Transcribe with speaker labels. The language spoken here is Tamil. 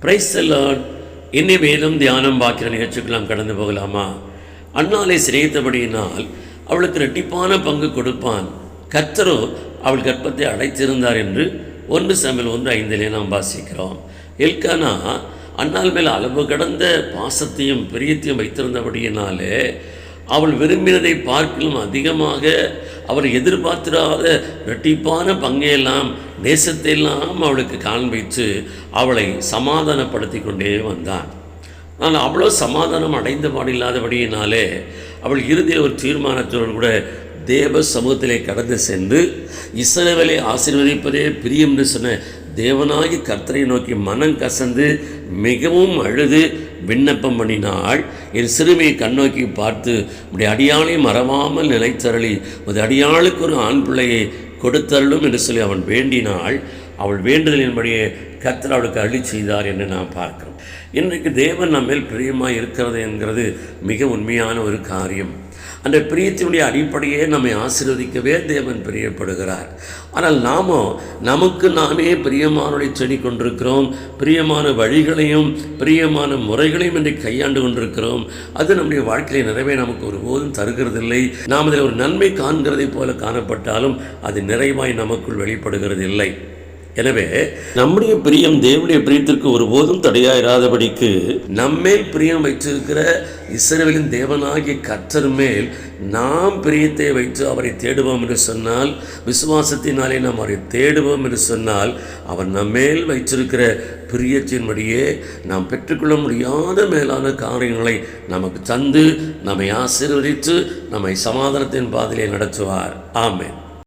Speaker 1: Praise the Lord. இன்னி மேலும் தியானம் பார்க்கிற நிகழ்ச்சிக்கு நாம் கடந்து போகலாமா? அன்னாளை சிநேகித்தபடியினால் அவளுக்கு இரட்டிப்பான பங்கு கொடுப்பான். கர்த்தரோ அவள் கர்ப்பத்தை அடைத்திருந்தார் என்று 1 சாமுவேல் 1:5 நாம் வாசிக்கிறோம். எல்கானா அன்னாள் மேல் அளவு கடந்த பாசத்தையும் பிரியத்தையும் வைத்திருந்தபடியினாலே அவள் விரும்பினதை பார்க்கலும் அதிகமாக அவர் எதிர்பார்த்திராத இரட்டிப்பான பங்கையெல்லாம் நேசத்தையெல்லாம் அவளுக்கு காண்பித்து அவளை சமாதானப்படுத்தி கொண்டே வந்தான். ஆனால் அவ்வளோ சமாதானம் அடைந்த பாடில்லாதபடியினாலே அவள் இறுதியில் ஒரு தீர்மானத்துடன் கூட தேவ சமூகத்திலே கடந்து சென்று இஸ்ரவேலை ஆசீர்வதிப்பதே பிரியம் என்று சொன்ன தேவனாகி கர்த்தரை நோக்கி மனம் கசந்து மிகவும் அழுது விண்ணப்பம் பண்ணினாள். என் சிறுமியை கண்ணோக்கி பார்த்து உடைய அடியாளை மறவாமல் நிலைத்தருளி உடைய அடியாளுக்கு ஒரு ஆண் பிள்ளையை கொடுத்தருளும் என்று சொல்லி அவன் வேண்டினாள். அவள் வேண்டுதலின்படியே கர்த்தர் அவளுக்கு அருளி செய்தார் என்று நாம் பார்க்கிறோம். இன்றைக்கு தேவன் நம்மேல் பிரியமாக இருக்கிறது என்கிறது மிக உண்மையான ஒரு காரியம். அந்த பிரியத்தினுடைய அடிப்படையே நம்மை ஆசீர்வதிக்கவே தேவன் பிரியப்படுகிறார். ஆனால் நமக்கு நாமே பிரியமானவரை சொல்லி கொண்டிருக்கிறோம். பிரியமான வழிகளையும் பிரியமான முறைகளையும் இன்றைக்கு கையாண்டு கொண்டிருக்கிறோம். அது நம்முடைய வாழ்க்கையை நிறைவே நமக்கு ஒருபோதும் தருகிறதில்லை. நாம் அதில் ஒரு நன்மை காண்கிறதை போல காணப்பட்டாலும் அது நிறைவாய் நமக்குள் வெளிப்படுகிறது இல்லை. எனவே நம்முடைய பிரியம் தேவனுடைய பிரியத்திற்கு ஒருபோதும் தடையாயிராதபடிக்கு நம்மேல் பிரியம் வைத்திருக்கிற இஸ்ரவேலின் தேவனாகிய கர்த்தர் மேல் நாம் பிரியத்தை வைத்து அவரை தேடுவோம் என்று சொன்னால், விசுவாசத்தினாலே நாம் அவரை தேடுவோம் என்று சொன்னால், அவர் நம்மேல் வைத்திருக்கிற பிரியத்தின்படியே நாம் பெற்றுக்கொள்ள முடியாத மேலான காரியங்களை நமக்கு தந்து நம்மை ஆசீர்வதித்து நம்மை சமாதானத்தின் பாதையிலே நடத்துவார். ஆமென்.